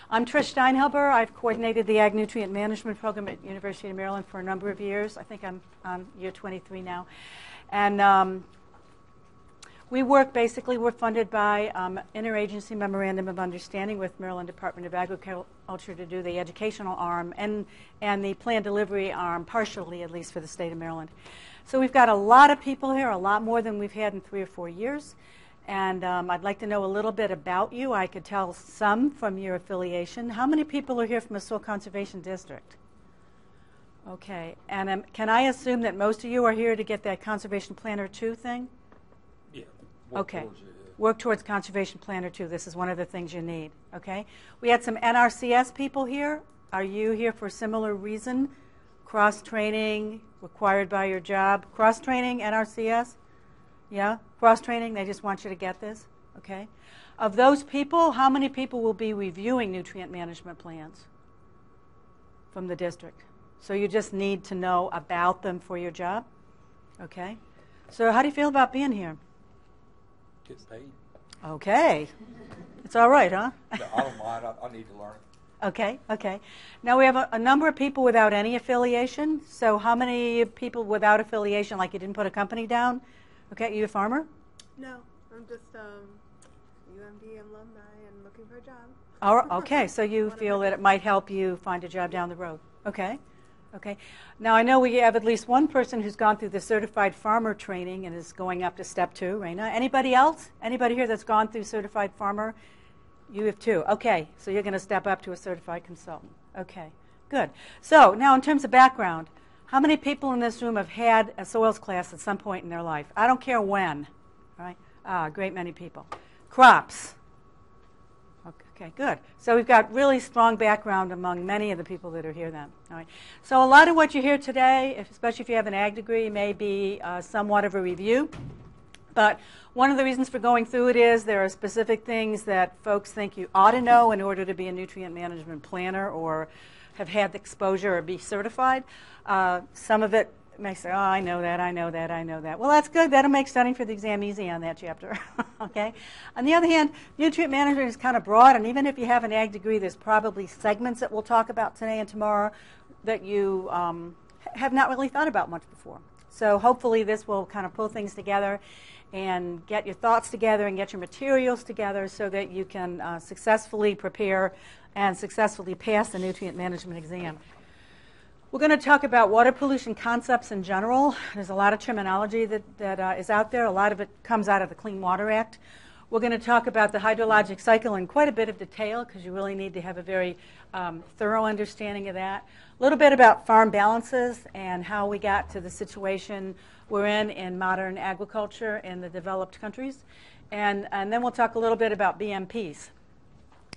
I'm Trish Steinhelber. I've coordinated the Ag Nutrient Management Program at University of Maryland for a number of years. I think I'm on year 23 now. And we work, basically, we're funded by Interagency Memorandum of Understanding with Maryland Department of Agriculture to do the educational arm and the planned delivery arm, partially at least, for the state of Maryland. So we've got a lot of people here, a lot more than we've had in 3 or 4 years. And I'd like to know a little bit about you. I could tell some from your affiliation. How many people are here from a soil conservation district? Okay. And can I assume that most of you are here to get that Conservation Planner 2 thing? Yeah. Okay. Work towards Conservation Planner 2. This is one of the things you need. Okay. We had some NRCS people here. Are you here for a similar reason? Cross-training required by your job. Cross-training, NRCS? Yeah? Cross-training, they just want you to get this? Okay. Of those people, how many people will be reviewing nutrient management plans from the district? So you just need to know about them for your job? Okay. So how do you feel about being here? Gets paid. Okay. It's all right, huh? No, I don't mind. I need to learn. Okay, okay. Now we have a number of people without any affiliation. So how many people without affiliation, like you didn't put a company down? Okay, you a farmer? No, I'm just UMD alumni and looking for a job. Oh, okay, so you feel that it might help you find a job down the road. Okay, okay. Now I know we have at least one person who's gone through the certified farmer training and is going up to step 2, Raina. Anybody else? Anybody here that's gone through certified farmer? You have 2. Okay, so you're going to step up to a certified consultant. Okay, good. So now in terms of background, how many people in this room have had a soils class at some point in their life? I don't care when. Right? A great many people. Crops. Okay, good. So we've got really strong background among many of the people that are here then. All right. So a lot of what you hear today, especially if you have an ag degree, may be somewhat of a review. But one of the reasons for going through it is there are specific things that folks think you ought to know in order to be a nutrient management planner or have had the exposure or be certified. Some of it may say, oh, I know that, I know that, I know that. Well, that's good. That'll make studying for the exam easy on that chapter. Okay. On the other hand, nutrient management is kind of broad, and even if you have an ag degree, there's probably segments that we'll talk about today and tomorrow that you have not really thought about much before. So hopefully this will kind of pull things together and get your thoughts together and get your materials together so that you can successfully prepare and successfully pass the nutrient management exam. We're going to talk about water pollution concepts in general. There's a lot of terminology that is out there. A lot of it comes out of the Clean Water Act. We're going to talk about the hydrologic cycle in quite a bit of detail because you really need to have a very thorough understanding of that. A little bit about farm balances and how we got to the situation we're in modern agriculture in the developed countries. And then we'll talk a little bit about BMPs.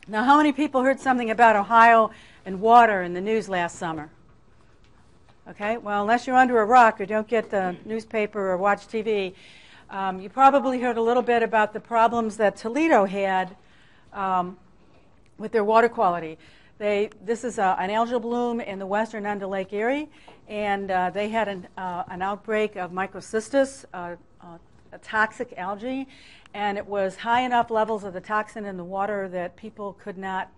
Now, how many people heard something about Ohio and water in the news last summer? Okay, well, unless you're under a rock or don't get the newspaper or watch TV, you probably heard a little bit about the problems that Toledo had with their water quality. This is an algal bloom in the western end of Lake Erie, and they had an outbreak of microcystis, a toxic algae, and it was high enough levels of the toxin in the water that people could not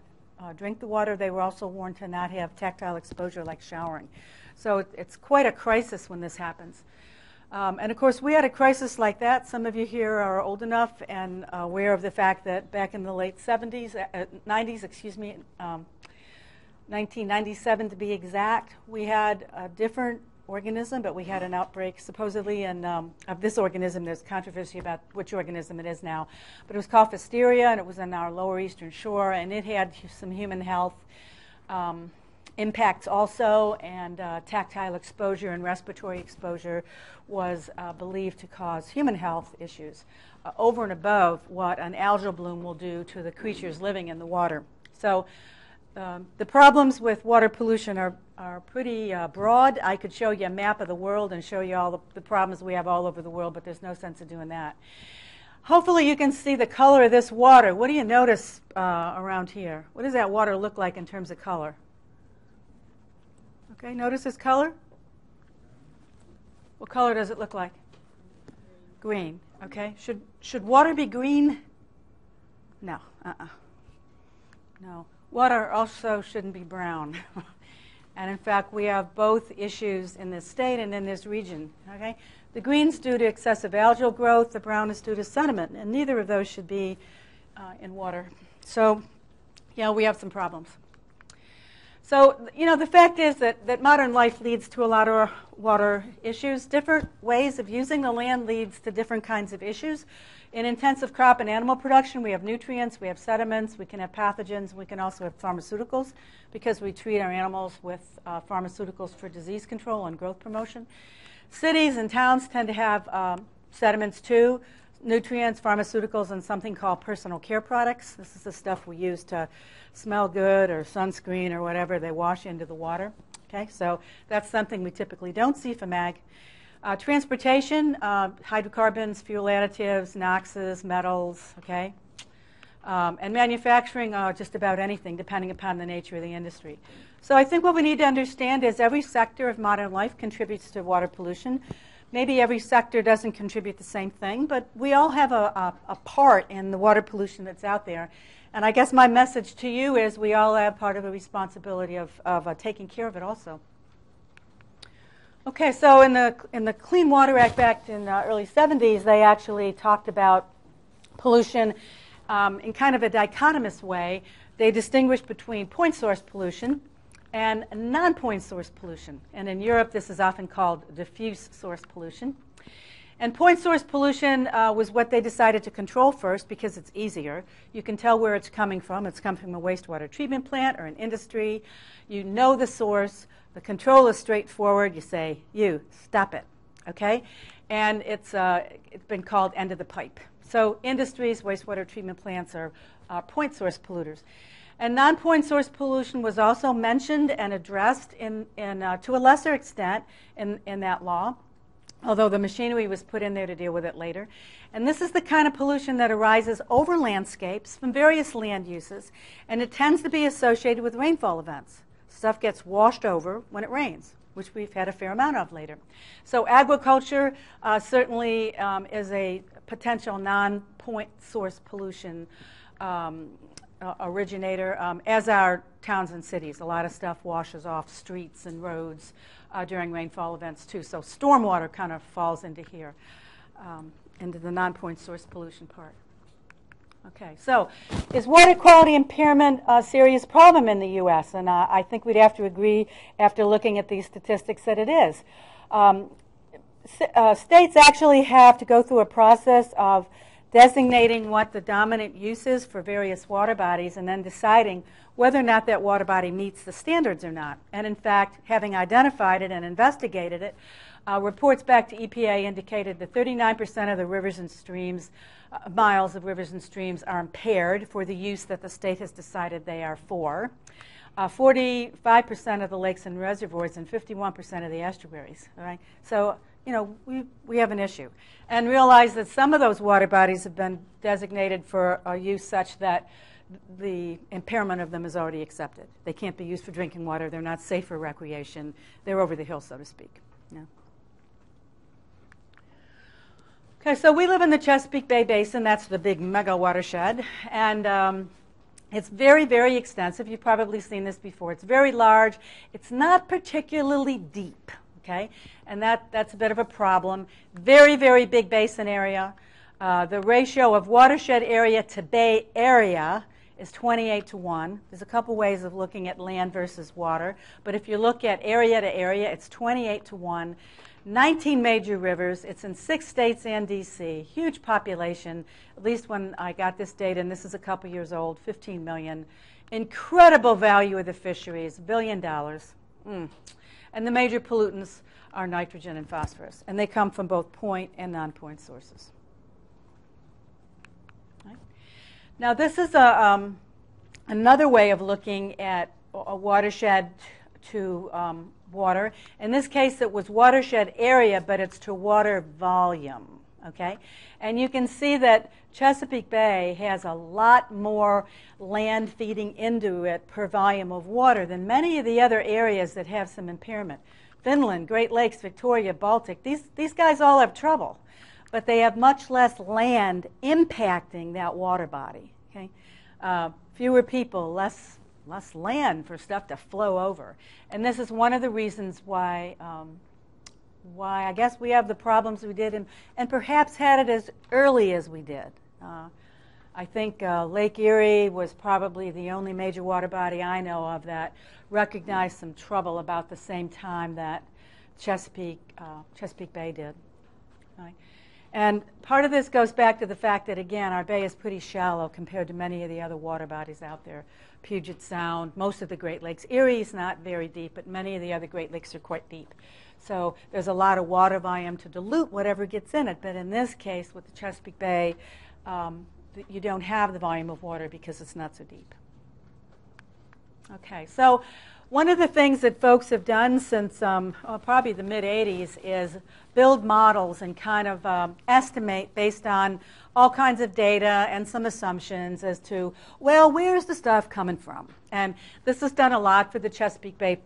drink the water. They were also warned to not have tactile exposure like showering. So it's quite a crisis when this happens. And of course, we had a crisis like that. Some of you here are old enough and aware of the fact that back in the late 90s, 1997 to be exact, we had a different organism, but we had an outbreak supposedly of this organism. There's controversy about which organism it is now. But it was called Pfiesteria, and it was on our lower eastern shore, and it had some human health impacts also, and tactile exposure and respiratory exposure was believed to cause human health issues over and above what an algal bloom will do to the creatures living in the water. So the problems with water pollution are pretty broad. I could show you a map of the world and show you all the problems we have all over the world, but there's no sense of doing that. Hopefully you can see the color of this water. What do you notice around here? What does that water look like in terms of color? Okay, notice its color? What color does it look like? Green. Okay. Should water be green? No. No. Water also shouldn't be brown. And in fact, we have both issues in this state and in this region. Okay? The green's due to excessive algal growth, the brown is due to sediment, and neither of those should be in water. So, yeah, we have some problems. So, the fact is that modern life leads to a lot of water issues. Different ways of using the land leads to different kinds of issues. In intensive crop and animal production, we have nutrients, we have sediments, we can have pathogens, we can also have pharmaceuticals because we treat our animals with pharmaceuticals for disease control and growth promotion. Cities and towns tend to have sediments too, nutrients, pharmaceuticals, and something called personal care products. This is the stuff we use to smell good or sunscreen or whatever they wash into the water. Okay, so that's something we typically don't see from ag. Transportation, hydrocarbons, fuel additives, NOxes, metals, okay? And manufacturing, just about anything, depending upon the nature of the industry. So I think what we need to understand is every sector of modern life contributes to water pollution. Maybe every sector doesn't contribute the same thing, but we all have a part in the water pollution that's out there. And I guess my message to you is we all have part of the responsibility of taking care of it also. Okay, so in the Clean Water Act back in the early 70s, they actually talked about pollution in kind of a dichotomous way. They distinguished between point source pollution and non-point source pollution. And in Europe, this is often called diffuse source pollution. And point source pollution was what they decided to control first because it's easier. You can tell where it's coming from. It's coming from a wastewater treatment plant or an industry. You know the source. The control is straightforward. You say, you, stop it, okay? And it's been called end of the pipe. So industries, wastewater treatment plants are point source polluters. And non-point source pollution was also mentioned and addressed to a lesser extent in that law, although the machinery was put in there to deal with it later. And this is the kind of pollution that arises over landscapes from various land uses, and it tends to be associated with rainfall events. Stuff gets washed over when it rains, which we've had a fair amount of later. So agriculture certainly is a potential non-point source pollution originator, as are towns and cities. A lot of stuff washes off streets and roads during rainfall events too. So stormwater kind of falls into here, into the non-point source pollution part. Okay, so is water quality impairment a serious problem in the U.S.? And I think we'd have to agree after looking at these statistics that it is. States actually have to go through a process of designating what the dominant use is for various water bodies and then deciding whether or not that water body meets the standards or not. And in fact, having identified it and investigated it, reports back to EPA indicated that 39% of the rivers and streams, miles of rivers and streams are impaired for the use that the state has decided they are for. 45% of the lakes and reservoirs and 51% of the estuaries. All right? So, we have an issue. And realize that some of those water bodies have been designated for a use such that the impairment of them is already accepted. They can't be used for drinking water. They're not safe for recreation. They're over the hill, so to speak. Yeah. Okay, so we live in the Chesapeake Bay Basin. That's the big mega watershed. And it's very, very extensive. You've probably seen this before. It's very large. It's not particularly deep, okay? And that's a bit of a problem. Very, very big basin area. The ratio of watershed area to bay area is 28:1. There's a couple ways of looking at land versus water. But if you look at area to area, it's 28:1. 19 major rivers. It's in 6 states and D.C. Huge population, at least when I got this data, and this is a couple years old, 15 million. Incredible value of the fisheries, $1 billion. And the major pollutants are nitrogen and phosphorus, and they come from both point and non-point sources. Right. Now, this is another way of looking at a watershed to water. In this case, it was watershed area, but it's to water volume, okay? And you can see that Chesapeake Bay has a lot more land feeding into it per volume of water than many of the other areas that have some impairment. Finland, Great Lakes, Victoria, Baltic, these guys all have trouble, but they have much less land impacting that water body, okay? Fewer people, less less land for stuff to flow over. And this is one of the reasons why I guess we have the problems we did and perhaps had it as early as we did. I think Lake Erie was probably the only major water body I know of that recognized some trouble about the same time that Chesapeake Bay did. Right? And part of this goes back to the fact that, again, our bay is pretty shallow compared to many of the other water bodies out there. Puget Sound, most of the Great Lakes. Erie's not very deep, but many of the other Great Lakes are quite deep. So there's a lot of water volume to dilute whatever gets in it. But in this case, with the Chesapeake Bay, you don't have the volume of water because it's not so deep. Okay, so one of the things that folks have done since probably the mid-'80s is build models and kind of estimate based on all kinds of data and some assumptions as to, well, where's the stuff coming from? And this is done a lot for the Chesapeake Bay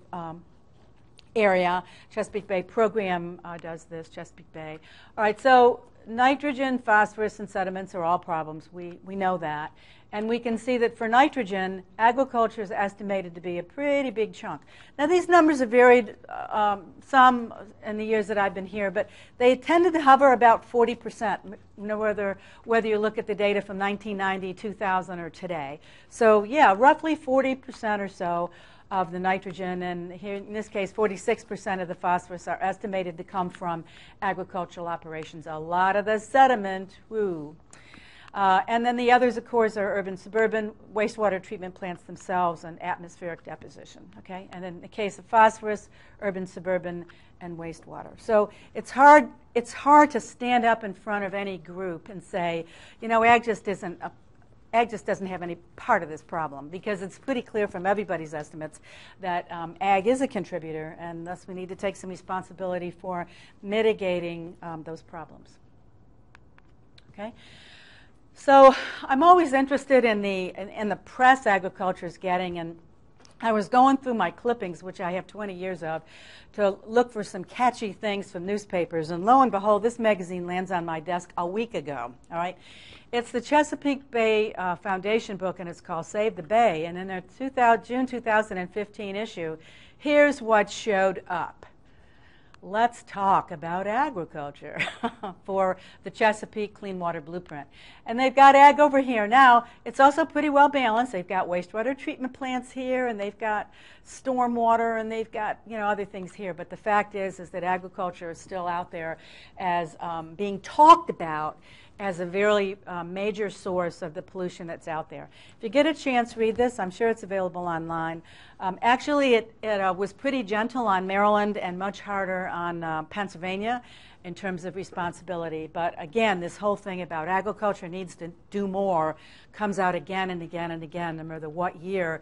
area. Chesapeake Bay program does this, Chesapeake Bay. All right, so nitrogen, phosphorus, and sediments are all problems. We know that. And we can see that for nitrogen, agriculture is estimated to be a pretty big chunk. Now, these numbers have varied some in the years that I've been here, but they tended to hover about 40%, whether you look at the data from 1990, 2000, or today. So, yeah, roughly 40% or so of the nitrogen, and here in this case 46% of the phosphorus are estimated to come from agricultural operations. A lot of the sediment, woo. And then the others, of course, are urban, suburban, wastewater treatment plants themselves, and atmospheric deposition. Okay, and in the case of phosphorus, urban, suburban, and wastewater. So it's hard to stand up in front of any group and say, you know, ag just doesn't have any part of this problem, because it's pretty clear from everybody's estimates that ag is a contributor, and thus we need to take some responsibility for mitigating those problems. Okay, so I'm always interested in the press agriculture is getting, and I was going through my clippings, which I have 20 years of, to look for some catchy things from newspapers, and lo and behold, this magazine lands on my desk a week ago. All right. It's the Chesapeake Bay Foundation book, and it's called Save the Bay. And in their June 2015 issue, here's what showed up. Let's talk about agriculture for the Chesapeake Clean Water Blueprint. And they've got ag over here. Now, it's also pretty well balanced. They've got wastewater treatment plants here, and they've got stormwater, and they've got, you know, other things here. But the fact is that agriculture is still out there as being talked about as a very major source of the pollution that's out there. If you get a chance, read this. I'm sure it's available online. Actually, it was pretty gentle on Maryland and much harder on Pennsylvania in terms of responsibility. But again, this whole thing about agriculture needs to do more comes out again and again and again, no matter what year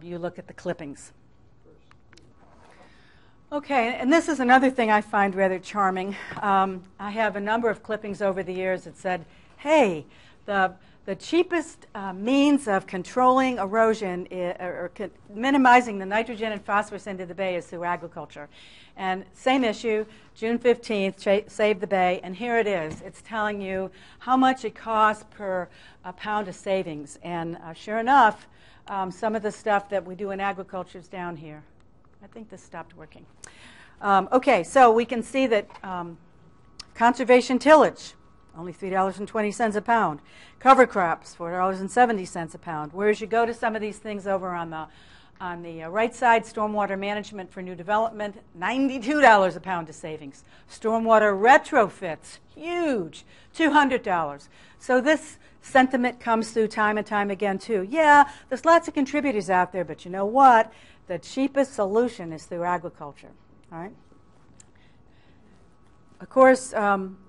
you look at the clippings. Okay, and this is another thing I find rather charming. I have a number of clippings over the years that said, hey, the cheapest means of controlling erosion or minimizing the nitrogen and phosphorus into the bay is through agriculture. And same issue, June 15th, Save the Bay, and here it is. It's telling you how much it costs per pound of savings. And sure enough, some of the stuff that we do in agriculture is down here. I think this stopped working. Okay, so we can see that conservation tillage, only $3.20 a pound. Cover crops, $4.70 a pound. Whereas you go to some of these things over on the right side, stormwater management for new development, $92 a pound of savings. Stormwater retrofits, huge, $200. So this sentiment comes through time and time again, too. Yeah, there's lots of contributors out there, but you know what? The cheapest solution is through agriculture. All right? Of course,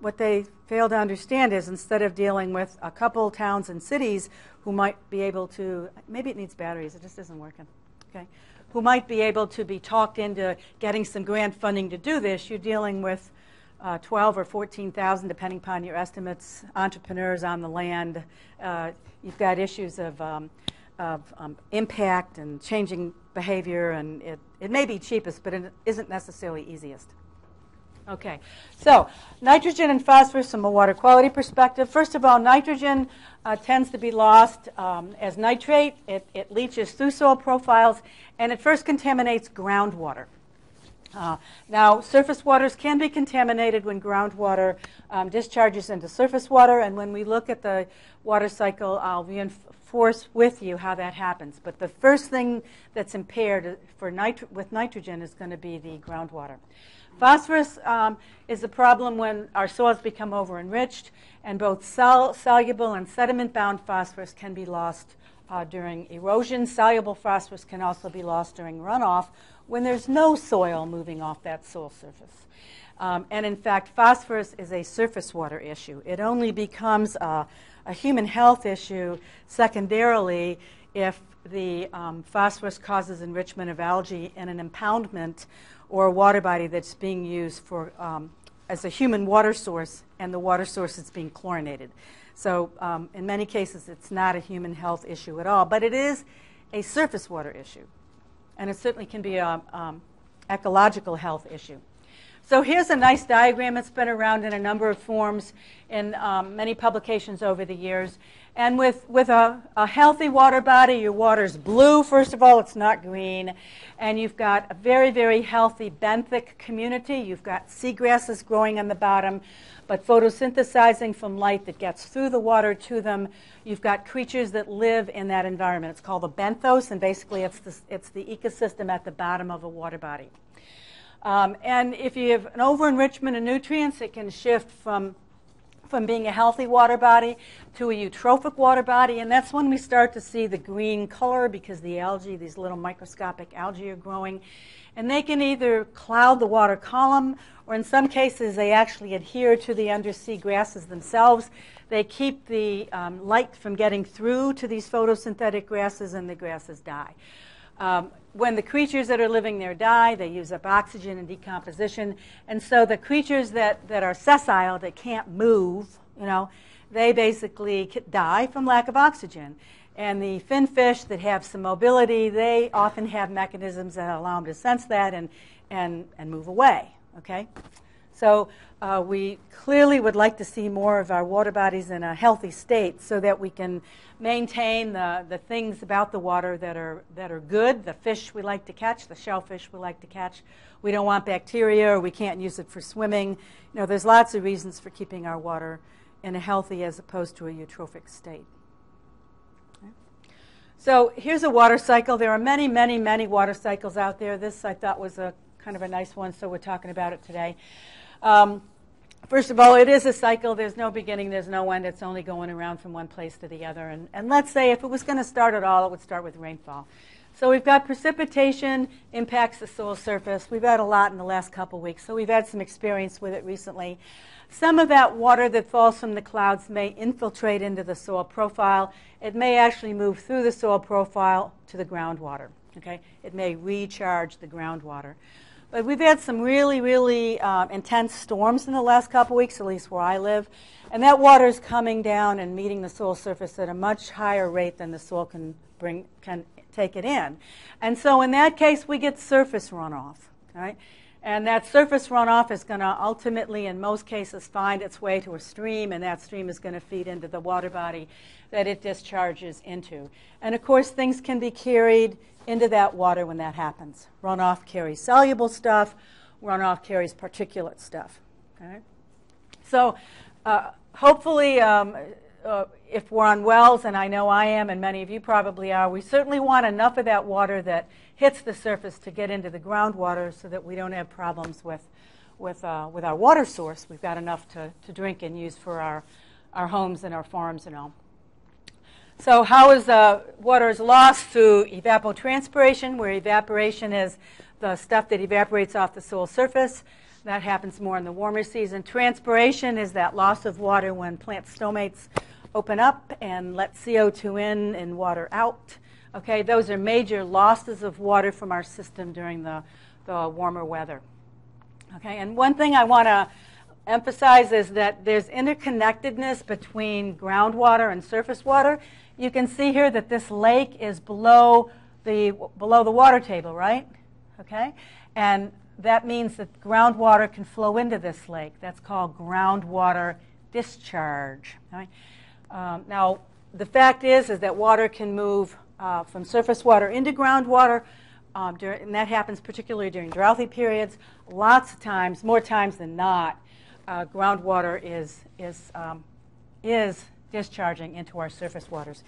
what they fail to understand is instead of dealing with a couple towns and cities who might be able to, maybe it needs batteries, it just isn't working, okay, who might be able to be talked into getting some grant funding to do this, you're dealing with 12 or 14,000, depending upon your estimates, entrepreneurs on the land. You've got issues of impact and changing behavior, and it may be cheapest, but it isn't necessarily easiest. Okay, so nitrogen and phosphorus from a water quality perspective. First of all, nitrogen tends to be lost as nitrate. It leaches through soil profiles, and it first contaminates groundwater. Now, surface waters can be contaminated when groundwater discharges into surface water, and when we look at the water cycle, I'll reinforce with you how that happens. But the first thing that's impaired with nitrogen is going to be the groundwater. Phosphorus is a problem when our soils become over-enriched, and both soluble and sediment-bound phosphorus can be lost during erosion. Soluble phosphorus can also be lost during runoff when there's no soil moving off that soil surface. And in fact, phosphorus is a surface water issue. It only becomes a human health issue secondarily if the phosphorus causes enrichment of algae in an impoundment or a water body that's being used for as a human water source, and the water source is being chlorinated. So in many cases, it's not a human health issue at all, but it is a surface water issue. And it certainly can be an ecological health issue. So here's a nice diagram. It's been around in a number of forms in many publications over the years. And with a healthy water body, your water's blue. First of all, it's not green. And you've got a very, very healthy benthic community. You've got seagrasses growing on the bottom, but photosynthesizing from light that gets through the water to them. You've got creatures that live in that environment. It's called the benthos, and basically it's the ecosystem at the bottom of a water body. And if you have an over-enrichment of nutrients, it can shift from being a healthy water body to a eutrophic water body, and that's when we start to see the green color because the algae, these little microscopic algae are growing. And they can either cloud the water column, or in some cases they actually adhere to the undersea grasses themselves. They keep the light from getting through to these photosynthetic grasses, and the grasses die. When the creatures that are living there die, they use up oxygen in decomposition. And so the creatures that are sessile, that can't move, they basically die from lack of oxygen. And the finfish that have some mobility, they often have mechanisms that allow them to sense that and move away. Okay? So we clearly would like to see more of our water bodies in a healthy state so that we can maintain the things about the water that are good, the fish we like to catch, the shellfish we like to catch. We don't want bacteria, or we can't use it for swimming. There's lots of reasons for keeping our water in a healthy as opposed to a eutrophic state. Okay. So here's a water cycle. There are many, many, many water cycles out there. This I thought was a kind of a nice one, so we're talking about it today. First of all, it is a cycle. There's no beginning, there's no end. It's only going around from one place to the other. And let's say if it was going to start at all, it would start with rainfall. So we've got precipitation impacts the soil surface. We've had a lot in the last couple weeks, so we've had some experience with it recently. Some of that water that falls from the clouds may infiltrate into the soil profile. It may actually move through the soil profile to the groundwater. Okay? It may recharge the groundwater. But we've had some really, really intense storms in the last couple weeks, at least where I live. And that water is coming down and meeting the soil surface at a much higher rate than the soil can take it in. And so in that case, we get surface runoff. Right? And that surface runoff is going to ultimately, in most cases, find its way to a stream, and that stream is going to feed into the water body that it discharges into. And of course, things can be carried into that water when that happens. Runoff carries soluble stuff. Runoff carries particulate stuff. Okay? So hopefully, if we're on wells, and I know I am, and many of you probably are, we certainly want enough of that water that hits the surface to get into the groundwater so that we don't have problems with our water source. We've got enough to drink and use for our homes and our farms and all. So how is water is lost? Through evapotranspiration, where evaporation is the stuff that evaporates off the soil surface. That happens more in the warmer season. Transpiration is that loss of water when plant stomates open up and let CO2 in and water out. Okay, those are major losses of water from our system during the warmer weather. Okay, and one thing I want to emphasize is that there's interconnectedness between groundwater and surface water. You can see here that this lake is below the water table, right? Okay, and that means that groundwater can flow into this lake. That's called groundwater discharge. Right? Now, the fact is that water can move from surface water into groundwater, and that happens particularly during droughty periods. Lots of times, more times than not, groundwater is discharging into our surface waters.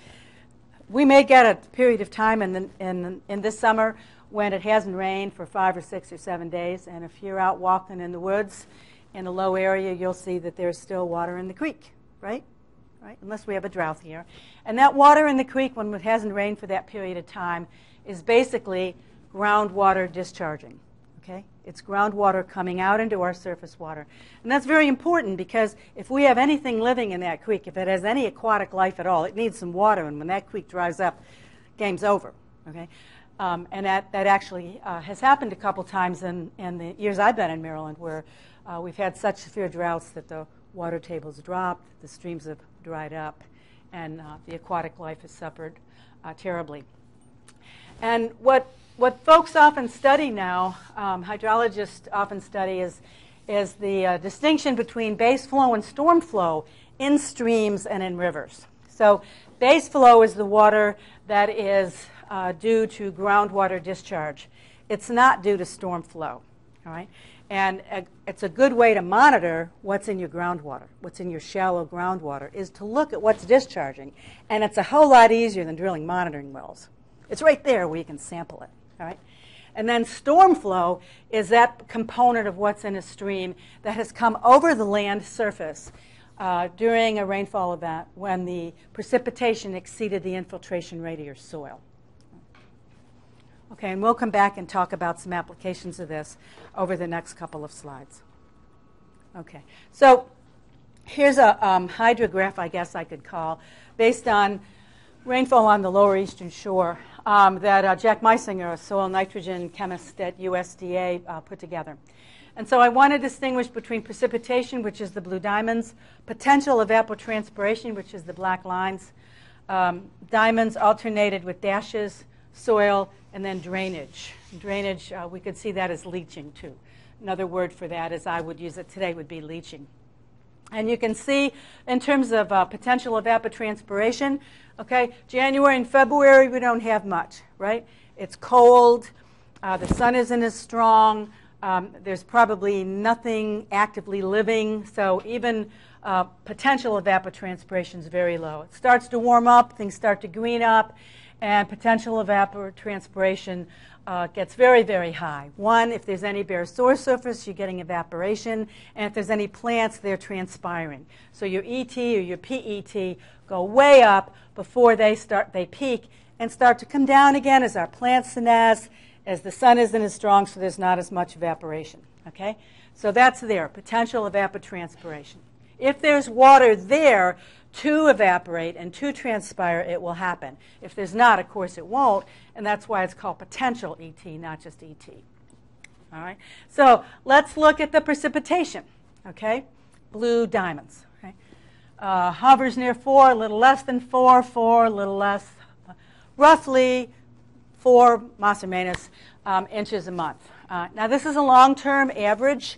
We may get a period of time in this summer when it hasn't rained for 5 or 6 or 7 days, and if you're out walking in the woods in a low area, you'll see that there's still water in the creek, right? Right? Unless we have a drought here. And that water in the creek, when it hasn't rained for that period of time, is basically groundwater discharging. Okay? It's groundwater coming out into our surface water. And that's very important because if we have anything living in that creek, if it has any aquatic life at all, it needs some water, and when that creek dries up, game's over. Okay? And that actually has happened a couple times in the years I've been in Maryland, where we've had such severe droughts that the water tables dropped, the streams have dried up, and the aquatic life has suffered terribly. And what folks often study now, hydrologists often study, is the distinction between base flow and storm flow in streams and in rivers. So base flow is the water that is due to groundwater discharge. It's not due to storm flow, all right? And it's a good way to monitor what's in your groundwater, what's in your shallow groundwater, is to look at what's discharging. And it's a whole lot easier than drilling monitoring wells. It's right there where you can sample it, all right? And then storm flow is that component of what's in a stream that has come over the land surface during a rainfall event when the precipitation exceeded the infiltration rate of your soil. Okay, and we'll come back and talk about some applications of this over the next couple of slides. Okay, so here's a hydrograph, I guess I could call, based on rainfall on the lower eastern shore that Jack Meisinger, a soil nitrogen chemist at USDA, put together. And so I want to distinguish between precipitation, which is the blue diamonds, potential evapotranspiration, which is the black lines, diamonds alternated with dashes, soil, and then drainage. Drainage, we could see that as leaching too. Another word for that, as I would use it today, would be leaching. And you can see in terms of potential evapotranspiration, okay, January and February we don't have much, right? It's cold, the sun isn't as strong, there's probably nothing actively living, so even potential evapotranspiration is very low. It starts to warm up, things start to green up, and potential evapotranspiration gets very, very high. One, if there's any bare soil surface, you're getting evaporation, and if there's any plants, they're transpiring. So your ET or your PET go way up before they peak and start to come down again as our plants senesce, as the sun isn't as strong, so there's not as much evaporation. Okay? So that's there, potential evapotranspiration. If there's water there to evaporate and to transpire, it will happen. If there's not, of course, it won't, and that's why it's called potential ET, not just ET. All right? So let's look at the precipitation, okay? Blue diamonds. Okay? Hovers near 4, a little less than 4, 4, a little less, roughly 4 más o menos inches a month. Now, this is a long-term average.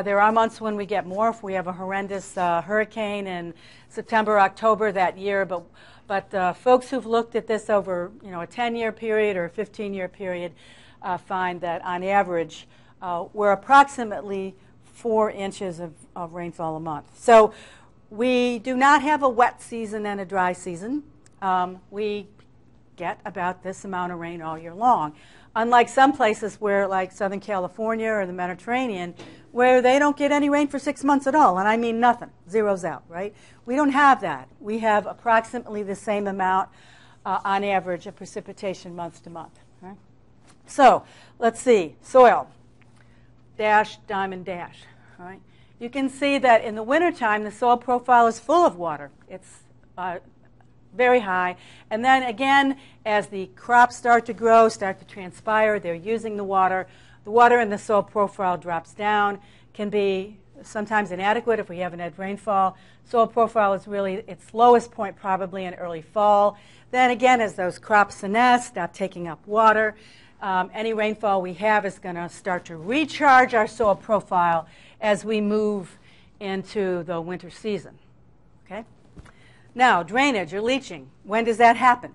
There are months when we get more if we have a horrendous hurricane in September, October that year. But folks who've looked at this over a 10-year period or a 15-year period find that on average we're approximately 4 inches of rainfall a month. So we do not have a wet season and a dry season. We get about this amount of rain all year long. Unlike some places where, like Southern California or the Mediterranean, where they don't get any rain for 6 months at all, and I mean nothing, zeroes out, right? We don't have that. We have approximately the same amount on average of precipitation month to month. Right? So let's see, soil, dash, diamond, dash. All right? You can see that in the wintertime, the soil profile is full of water. It's very high. And then again, as the crops start to grow, start to transpire, they're using the water. The water in the soil profile drops down, can be sometimes inadequate if we haven't had rainfall. Soil profile is really its lowest point probably in early fall. Then again, as those crops senesce, stop taking up water, any rainfall we have is going to start to recharge our soil profile as we move into the winter season. Okay? Now, drainage or leaching, when does that happen?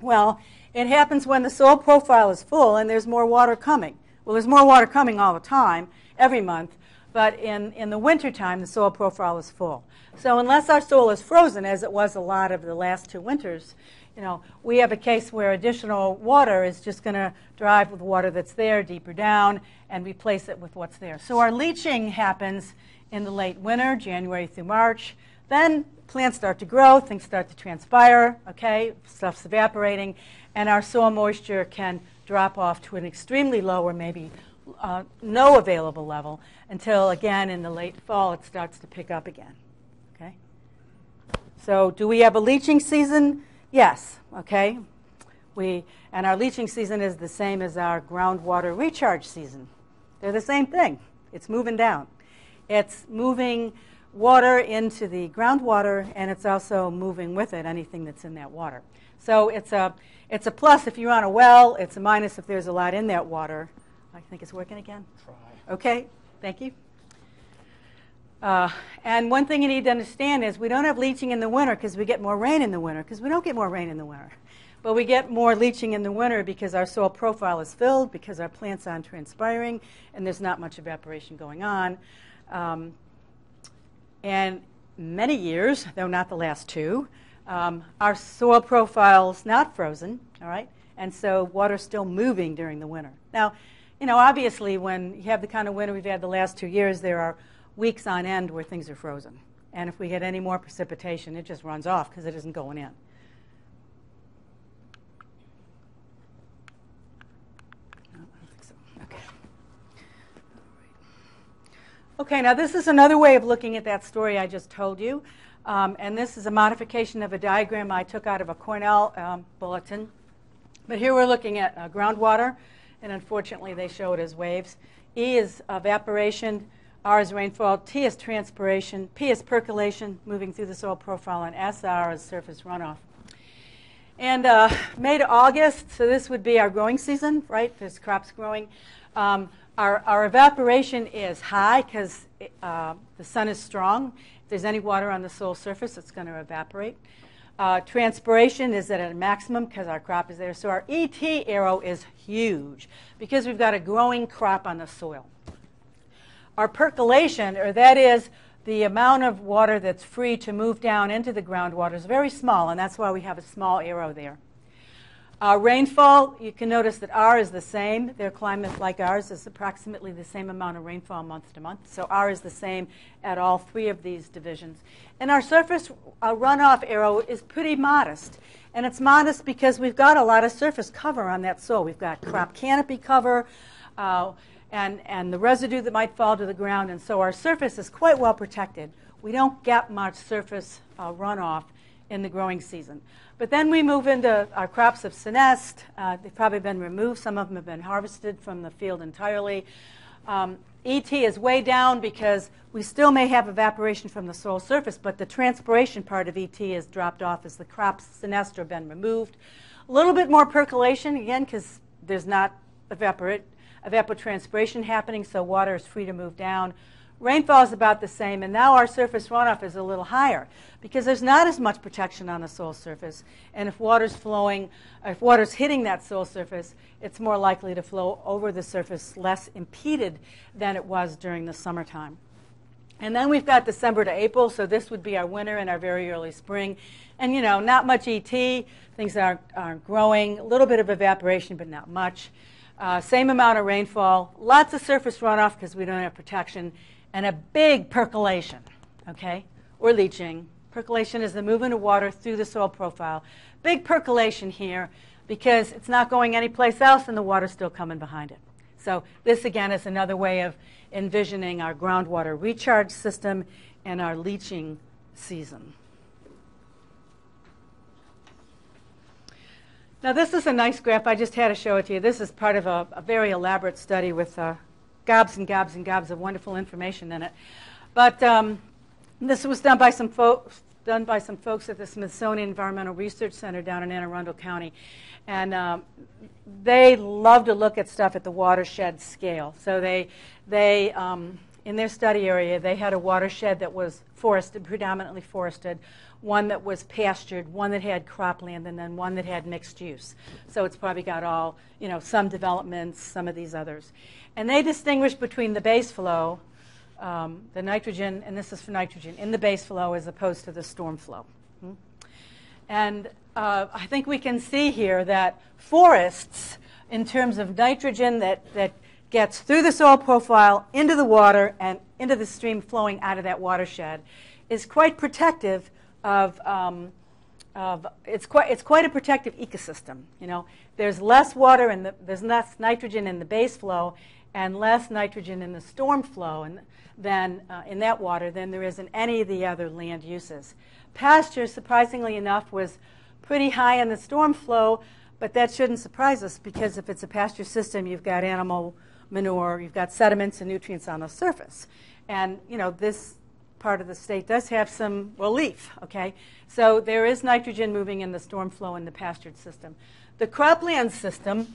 Well, it happens when the soil profile is full and there's more water coming. Well, there's more water coming all the time, every month, but in the wintertime, the soil profile is full. So unless our soil is frozen, as it was a lot of the last 2 winters, we have a case where additional water is just going to drive with water that's there deeper down and replace it with what's there. So our leaching happens in the late winter, January through March. Then plants start to grow, things start to transpire, okay, stuff's evaporating, and our soil moisture can drop off to an extremely low or maybe no available level until, again, in the late fall, it starts to pick up again. Okay? So do we have a leaching season? Yes. Okay? And our leaching season is the same as our groundwater recharge season. They're the same thing. It's moving down. It's moving water into the groundwater, and it's also moving with it anything that's in that water. So it's a plus if you're on a well. It's a minus if there's a lot in that water. I think it's working again. Try. Okay, thank you. And one thing you need to understand is we don't have leaching in the winter because we get more rain in the winter, because we don't get more rain in the winter. But we get more leaching in the winter because our soil profile is filled, because our plants aren't transpiring, and there's not much evaporation going on. And many years, though not the last 2, our soil profile's not frozen, all right? And so water's still moving during the winter. Now, obviously when you have the kind of winter we've had the last 2 years, there are weeks on end where things are frozen. And if we get any more precipitation, it just runs off because it isn't going in. No, I don't think so. Okay. Okay, now this is another way of looking at that story I just told you. And this is a modification of a diagram I took out of a Cornell bulletin. But here we're looking at groundwater, and unfortunately they show it as waves. E is evaporation, R is rainfall, T is transpiration, P is percolation, moving through the soil profile, and SR is surface runoff. And May to August, so this would be our growing season, right? There's crops growing. Our evaporation is high because the sun is strong. If there's any water on the soil surface, it's going to evaporate. Transpiration is at a maximum because our crop is there. So our ET arrow is huge because we've got a growing crop on the soil. Our percolation, or that is the amount of water that's free to move down into the groundwater, is very small, and that's why we have a small arrow there. Rainfall, you can notice that R is the same. Their climate, like ours, is approximately the same amount of rainfall month to month. So R is the same at all 3 of these divisions. And our surface runoff arrow is pretty modest. And it's modest because we've got a lot of surface cover on that soil. We've got crop canopy cover and the residue that might fall to the ground. And so our surface is quite well protected. We don't get much surface runoff in the growing season. But then we move into our crops of senesced. They've probably been removed. Some of them have been harvested from the field entirely. ET is way down because we still may have evaporation from the soil surface, but the transpiration part of ET has dropped off as the crops senesced have been removed. A little bit more percolation, again, because there's not evapotranspiration happening, so water is free to move down. Rainfall is about the same, and now our surface runoff is a little higher because there's not as much protection on the soil surface. And if water's flowing, if water's hitting that soil surface, it's more likely to flow over the surface less impeded than it was during the summertime. And then we've got December to April, so this would be our winter and our very early spring. And, not much ET. Things aren't growing. A little bit of evaporation, but not much. Same amount of rainfall. Lots of surface runoff because we don't have protection. And a big percolation, okay, or leaching. Percolation is the movement of water through the soil profile. Big percolation here because it's not going anyplace else and the water's still coming behind it. So this, again, is another way of envisioning our groundwater recharge system and our leaching season. Now, this is a nice graph. I just had to show it to you. This is part of a very elaborate study with gobs and gobs and gobs of wonderful information in it. But this was done by some done by some folks at the Smithsonian Environmental Research Center down in Anne Arundel County. And they love to look at stuff at the watershed scale. So they in their study area, they had a watershed that was forested, predominantly forested, one that was pastured, one that had cropland, and then one that had mixed use. So it's probably got all, some developments, some of these others. And they distinguish between the base flow, the nitrogen, and this is for nitrogen, in the base flow as opposed to the storm flow. And I think we can see here that forests, in terms of nitrogen that gets through the soil profile into the water and into the stream flowing out of that watershed, is quite protective of it's quite a protective ecosystem. There's less water and there's less nitrogen in the base flow and less nitrogen in the storm flow than in that water than there is in any of the other land uses. Pasture, surprisingly enough, was pretty high in the storm flow, but that shouldn't surprise us because if it's a pasture system, you've got animal manure, you've got sediments and nutrients on the surface. And, this part of the state does have some relief, okay? So there is nitrogen moving in the storm flow in the pastured system. The cropland system,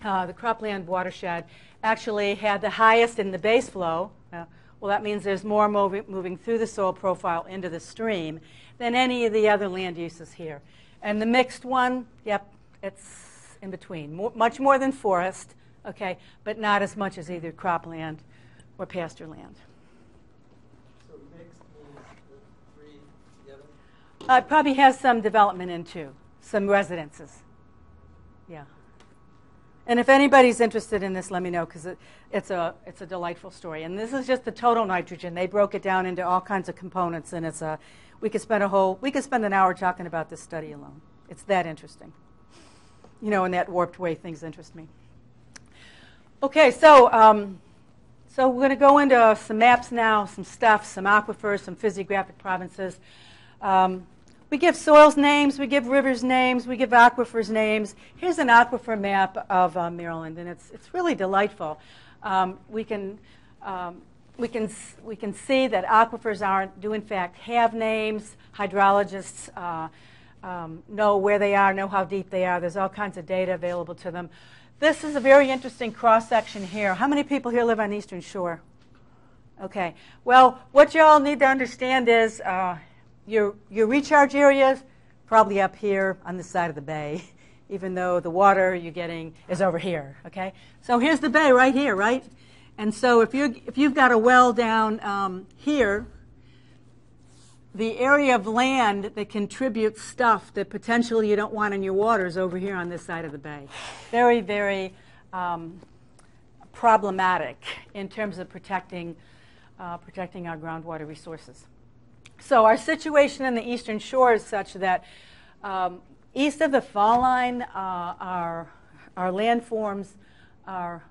the cropland watershed, actually had the highest in the base flow. Well, that means there's more moving through the soil profile into the stream than any of the other land uses here. And the mixed one, yep, it's in between. Much more than forest, okay, but not as much as either cropland or pasture land. So mixed means the three together? It probably has some development in too, some residences. Yeah. And if anybody's interested in this, let me know because it's a delightful story. And this is just the total nitrogen. They broke it down into all kinds of components, and we could spend an hour talking about this study alone. It's that interesting. In that warped way things interest me. Okay, so we're going to go into some maps now, some stuff, some aquifers, some physiographic provinces. We give soils names, we give rivers names, we give aquifers names. Here's an aquifer map of Maryland, and it's really delightful. We can see that aquifers do in fact have names. Hydrologists know where they are, know how deep they are. There's all kinds of data available to them. This is a very interesting cross-section here. How many people here live on the Eastern Shore? Okay. Well, what you all need to understand is your recharge area probably up here on this side of the bay, even though the water you're getting is over here. Okay. So here's the bay right here, right? And so if you've got a well down here, the area of land that contributes stuff that potentially you don't want in your water is over here on this side of the bay. Very, very problematic in terms of protecting our groundwater resources. So our situation in the Eastern Shore is such that east of the fall line, our landforms are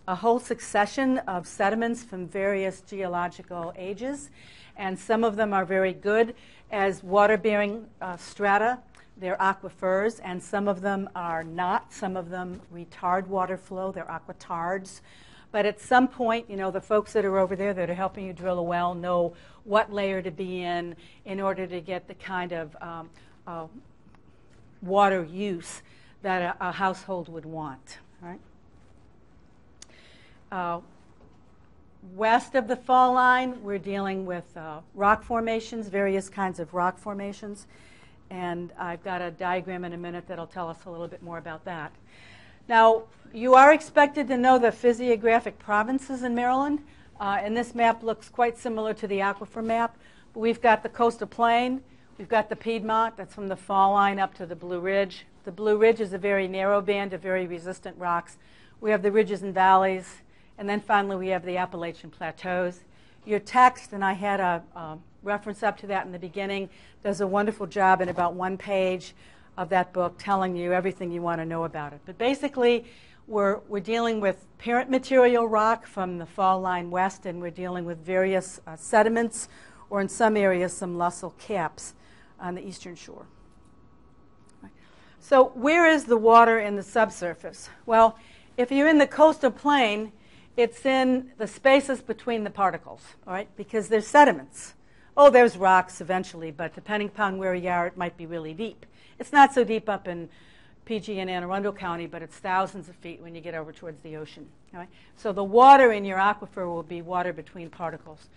a whole succession of sediments from various geological ages. And some of them are very good as water-bearing strata. They're aquifers, and some of them are not. Some of them retard water flow. They're aquatards. But at some point, the folks that are over there that are helping you drill a well know what layer to be in order to get the kind of water use that a household would want. Right? West of the fall line, we're dealing with rock formations, various kinds of rock formations. And I've got a diagram in a minute that'll tell us a little bit more about that. Now, you are expected to know the physiographic provinces in Maryland. And this map looks quite similar to the aquifer map. But we've got the coastal plain. We've got the Piedmont. That's from the fall line up to the Blue Ridge. The Blue Ridge is a very narrow band of very resistant rocks. We have the ridges and valleys. And then finally, we have the Appalachian Plateaus. Your text, and I had a reference up to that in the beginning, does a wonderful job in about one page of that book telling you everything you want to know about it. But basically, we're dealing with parent material rock from the fall line west, and we're dealing with various sediments, or in some areas, some loessl caps on the Eastern Shore. So where is the water in the subsurface? Well, if you're in the coastal plain, it's in the spaces between the particles, all right, because they're sediments. Oh, there's rocks eventually, but depending upon where you are, it might be really deep. It's not so deep up in PG and Anne Arundel County, but it's thousands of feet when you get over towards the ocean. All right? So the water in your aquifer will be water between particles.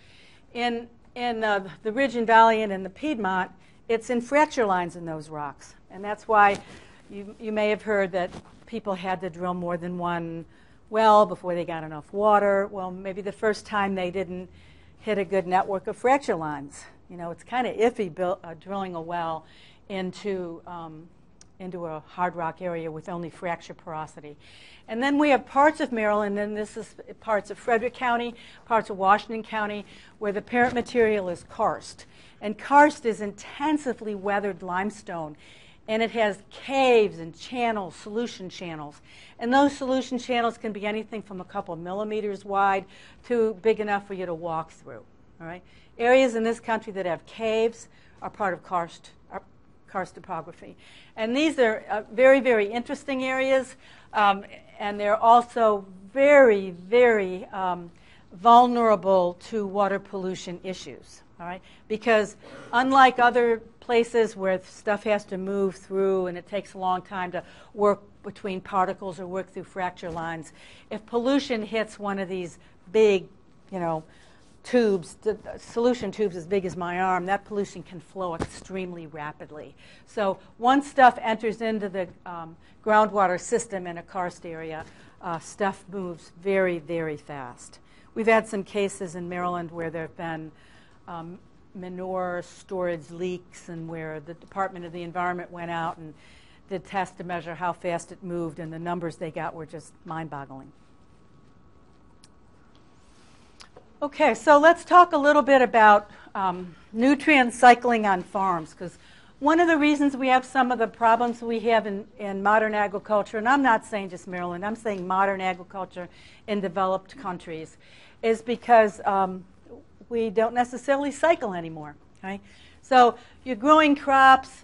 In the Ridge and Valley and in the Piedmont, it's in fracture lines in those rocks. And that's why you may have heard that people had to drill more than one well before they got enough water. Well, maybe the first time they didn't hit a good network of fracture lines. It's kind of iffy drilling a well into a hard rock area with only fracture porosity. And then we have parts of Maryland, and this is parts of Frederick County, parts of Washington County, where the parent material is karst. And karst is intensively weathered limestone, and it has caves and channels, solution channels. And those solution channels can be anything from a couple of millimeters wide to big enough for you to walk through. All right? Areas in this country that have caves are part of karst topography. And these are very, very interesting areas, and they're also very, very vulnerable to water pollution issues. All right? Because unlike other places where stuff has to move through and it takes a long time to work between particles or work through fracture lines, if pollution hits one of these big, tubes, solution tubes as big as my arm, that pollution can flow extremely rapidly. So once stuff enters into the groundwater system in a karst area, stuff moves very, very fast. We've had some cases in Maryland where there have been manure storage leaks, and where the Department of the Environment went out and did tests to measure how fast it moved, and the numbers they got were just mind-boggling. Okay, so let's talk a little bit about nutrient cycling on farms, because one of the reasons we have some of the problems we have in modern agriculture, and I'm not saying just Maryland, I'm saying modern agriculture in developed countries, is because we don't necessarily cycle anymore. Okay? So you're growing crops,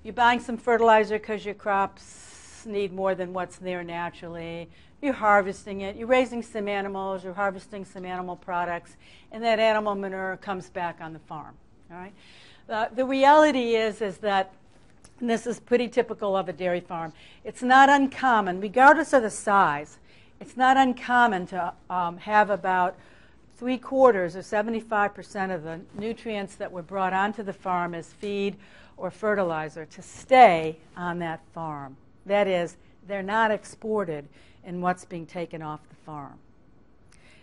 you're buying some fertilizer because your crops need more than what's there naturally. You're harvesting it, you're raising some animals, you're harvesting some animal products, and that animal manure comes back on the farm. All right? The reality is that, and this is pretty typical of a dairy farm, it's not uncommon, regardless of the size, it's not uncommon to have about 3/4 or 75% of the nutrients that were brought onto the farm as feed or fertilizer to stay on that farm. That is, they're not exported in what's being taken off the farm.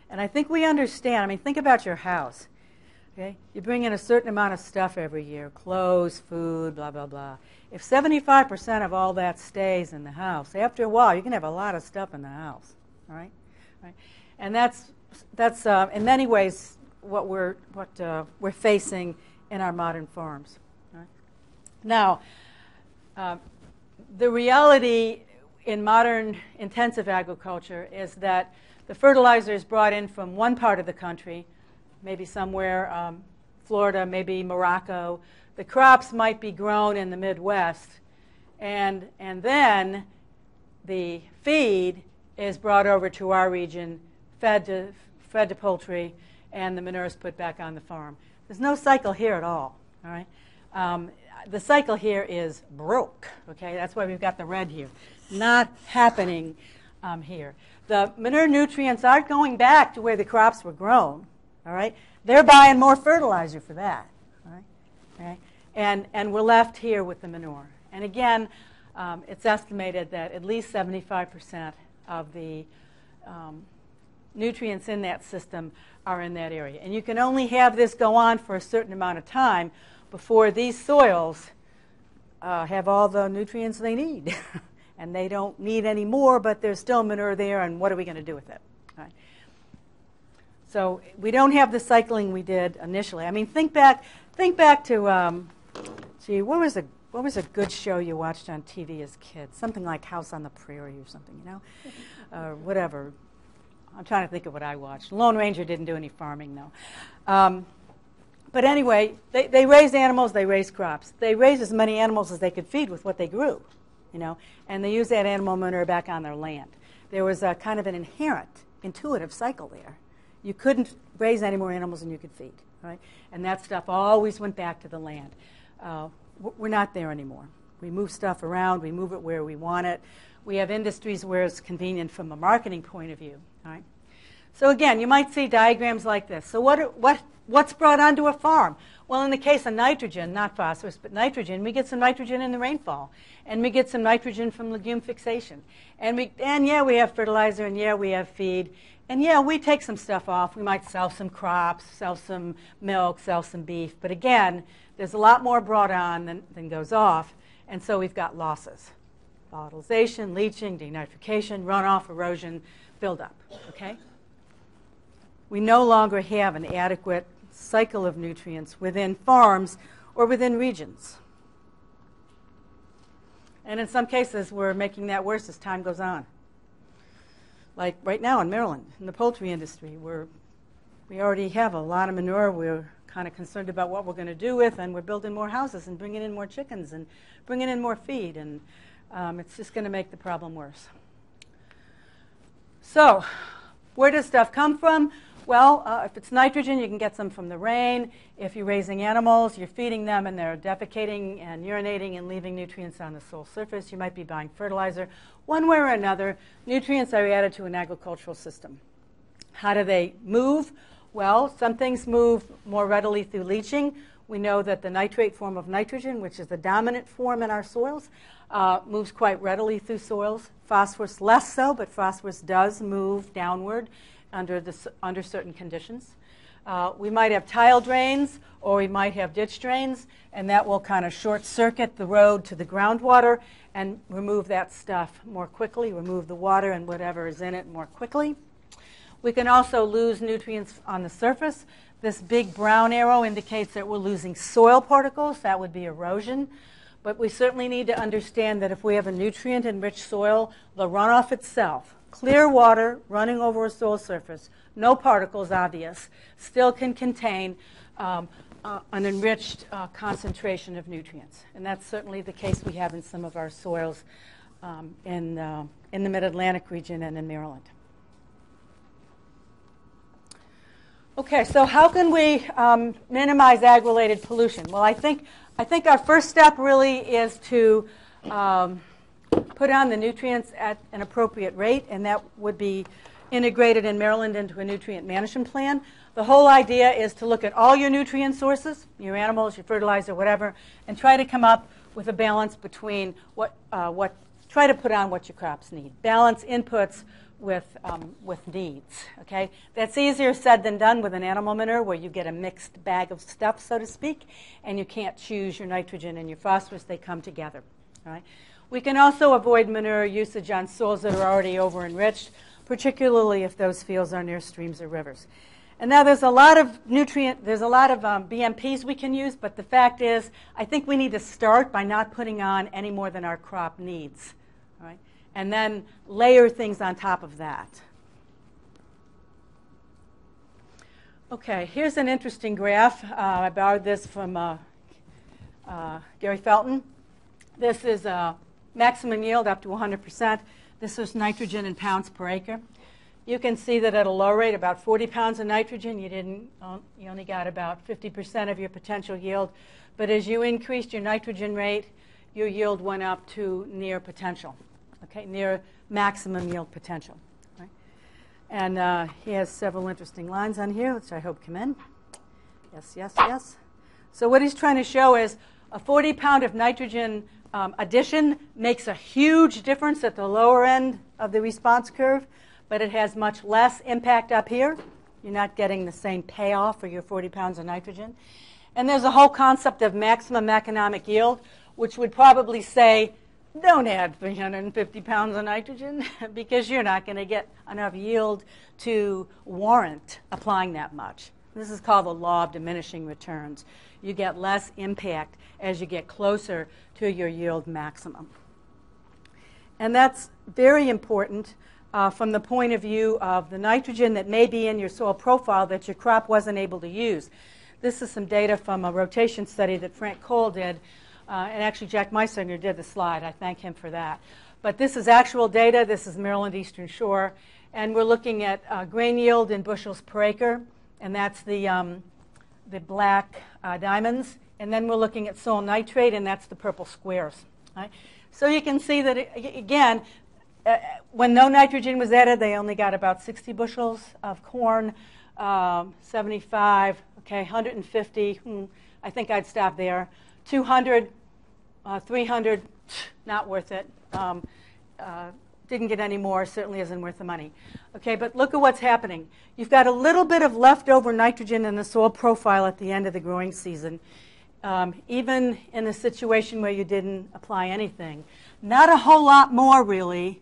And I think we understand. Think about your house. Okay? You bring in a certain amount of stuff every year, clothes, food, blah, blah, blah. If 75% of all that stays in the house, after a while, you can have a lot of stuff in the house. All right? And that's in many ways what we're facing in our modern farms. Right? Now, the reality in modern intensive agriculture is that the fertilizer is brought in from one part of the country, maybe somewhere, Florida, maybe Morocco. The crops might be grown in the Midwest, and then the feed is brought over to our region, fed to poultry, and the manure is put back on the farm. There's no cycle here at all. All right, the cycle here is broke. Okay, that's why we've got the red here. Not happening here. The manure nutrients aren't going back to where the crops were grown. All right, they're buying more fertilizer for that. All right, okay? And we're left here with the manure. And again, it's estimated that at least 75% of the nutrients in that system are in that area. And you can only have this go on for a certain amount of time before these soils have all the nutrients they need. And they don't need any more, but there's still manure there, and what are we going to do with it? All right. So we don't have the cycling we did initially. Think back to, what was a good show you watched on TV as kids? Something like House on the Prairie or something, whatever. I'm trying to think of what I watched. Lone Ranger didn't do any farming, though. But anyway, they raised animals, they raised crops. They raised as many animals as they could feed with what they grew, and they used that animal manure back on their land. There was a kind of an inherent, intuitive cycle there. You couldn't raise any more animals than you could feed. right? And that stuff always went back to the land. We're not there anymore. We move stuff around. We move it where we want it. We have industries where it's convenient from a marketing point of view, right? So again, you might see diagrams like this. So what's brought onto a farm? Well, in the case of nitrogen, not phosphorus, but nitrogen, we get some nitrogen in the rainfall. And we get some nitrogen from legume fixation. And yeah, we have fertilizer, and yeah, we have feed. And yeah, we take some stuff off. We might sell some crops, sell some milk, sell some beef. But again, there's a lot more brought on than goes off. And so we've got losses. Volatilization, leaching, denitrification, runoff, erosion, buildup, okay? We no longer have an adequate cycle of nutrients within farms or within regions. And in some cases, we're making that worse as time goes on. Like right now in Maryland, in the poultry industry, we already have a lot of manure. We're kind of concerned about what we're going to do with, and we're building more houses and bringing in more chickens and bringing in more feed, and it's just going to make the problem worse. So where does stuff come from? Well, if it's nitrogen, you can get some from the rain. If you're raising animals, you're feeding them, and they're defecating and urinating and leaving nutrients on the soil surface. You might be buying fertilizer. One way or another, nutrients are added to an agricultural system. How do they move? Well, some things move more readily through leaching. We know that the nitrate form of nitrogen, which is the dominant form in our soils, moves quite readily through soils. Phosphorus less so, but phosphorus does move downward under certain conditions. We might have tile drains, or we might have ditch drains, and that will kind of short-circuit the road to the groundwater and remove that stuff more quickly, remove the water and whatever is in it more quickly. We can also lose nutrients on the surface. This big brown arrow indicates that we're losing soil particles. That would be erosion. But we certainly need to understand that if we have a nutrient-enriched soil, the runoff itself, clear water running over a soil surface, no particles obvious, still can contain an enriched concentration of nutrients. And that's certainly the case we have in some of our soils in the Mid-Atlantic region and in Maryland. Okay, so how can we minimize ag-related pollution? Well, I think our first step really is to put on the nutrients at an appropriate rate, and that would be integrated in Maryland into a nutrient management plan. The whole idea is to look at all your nutrient sources, your animals, your fertilizer, whatever, and try to come up with a balance between try to put on what your crops need. Balance inputs with needs, okay? That's easier said than done with an animal manure where you get a mixed bag of stuff, so to speak, and you can't choose your nitrogen and your phosphorus. They come together, all right? We can also avoid manure usage on soils that are already over-enriched, particularly if those fields are near streams or rivers. And now there's a lot of BMPs we can use, but the fact is I think we need to start by not putting on any more than our crop needs, all right? And then layer things on top of that. Okay, here's an interesting graph. I borrowed this from Gary Felton. This is maximum yield up to 100%. This is nitrogen in pounds per acre. You can see that at a low rate, about 40 pounds of nitrogen, you only got about 50% of your potential yield. But as you increased your nitrogen rate, your yield went up to near potential. Okay, near maximum yield potential. Right? And he has several interesting lines on here, which I hope come in. Yes, yes, yes. So what he's trying to show is a 40-pound of nitrogen addition makes a huge difference at the lower end of the response curve, but it has much less impact up here. You're not getting the same payoff for your 40 pounds of nitrogen. And there's a whole concept of maximum economic yield, which would probably say, don't add 350 pounds of nitrogen because you're not going to get enough yield to warrant applying that much. This is called the law of diminishing returns. You get less impact as you get closer to your yield maximum. And that's very important from the point of view of the nitrogen that may be in your soil profile that your crop wasn't able to use. This is some data from a rotation study that Frank Cole did. And actually, Jack Meisinger did the slide. I thank him for that. But this is actual data. This is Maryland Eastern Shore. And we're looking at grain yield in bushels per acre. And that's the the black diamonds, and then we're looking at soil nitrate, and that's the purple squares. Right? So you can see that, again, when no nitrogen was added, they only got about 60 bushels of corn, 75, okay, 150, I think I'd stop there. 200, 300, not worth it. Didn't get any more, certainly isn't worth the money. Okay, but look at what's happening. You've got a little bit of leftover nitrogen in the soil profile at the end of the growing season, even in a situation where you didn't apply anything. Not a whole lot more, really,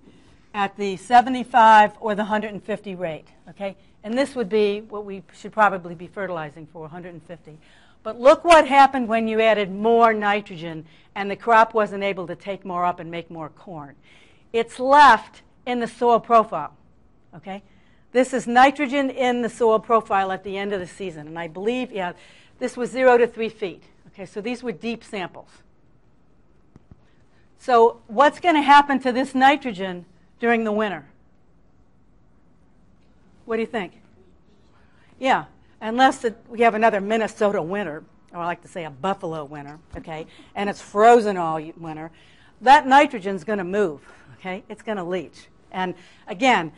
at the 75 or the 150 rate. Okay, and this would be what we should probably be fertilizing for, 150. But look what happened when you added more nitrogen and the crop wasn't able to take more up and make more corn. It's left in the soil profile. Okay? This is nitrogen in the soil profile at the end of the season. And I believe, yeah, this was 0 to 3 feet. Okay, so these were deep samples. So what's going to happen to this nitrogen during the winter? What do you think? Yeah, unless we have another Minnesota winter, or I like to say a Buffalo winter, okay, and it's frozen all winter, that nitrogen's going to move, okay? It's going to leach. And again,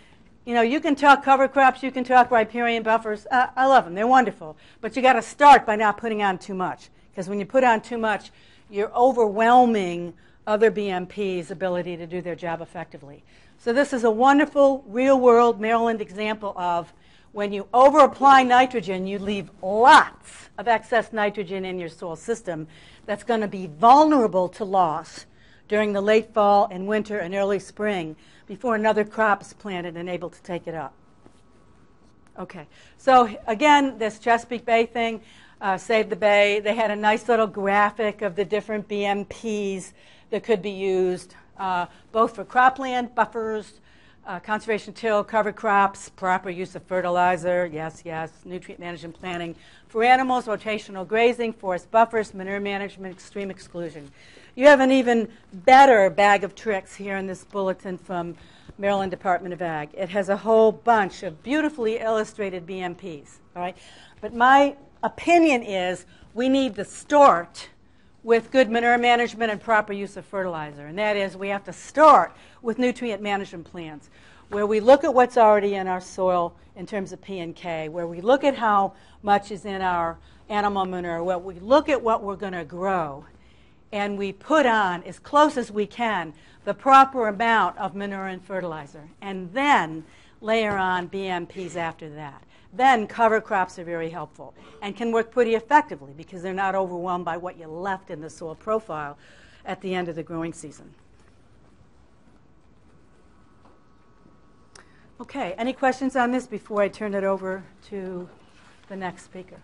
you know, you can talk cover crops, you can talk riparian buffers. I love them. They're wonderful. But you got to start by not putting on too much, because when you put on too much, you're overwhelming other BMPs' ability to do their job effectively. So this is a wonderful, real-world Maryland example of when you over-apply nitrogen, you leave lots of excess nitrogen in your soil system that's going to be vulnerable to loss during the late fall and winter and early spring before another crop is planted and able to take it up. Okay, so again, this Chesapeake Bay thing, Save the Bay, they had a nice little graphic of the different BMPs that could be used, both for cropland, buffers, conservation till, cover crops, proper use of fertilizer, yes, nutrient management planning, for animals, rotational grazing, forest buffers, manure management, extreme exclusion. You have an even better bag of tricks here in this bulletin from Maryland Department of Ag. It has a whole bunch of beautifully illustrated BMPs, all right? But my opinion is we need to start with good manure management and proper use of fertilizer. And that is we have to start with nutrient management plans where we look at what's already in our soil in terms of P and K, where we look at how much is in our animal manure, where we look at what we're going to grow, and we put on, as close as we can, the proper amount of manure and fertilizer, and then layer on BMPs after that. Then cover crops are very helpful and can work pretty effectively because they're not overwhelmed by what you left in the soil profile at the end of the growing season. Okay, any questions on this before I turn it over to the next speaker?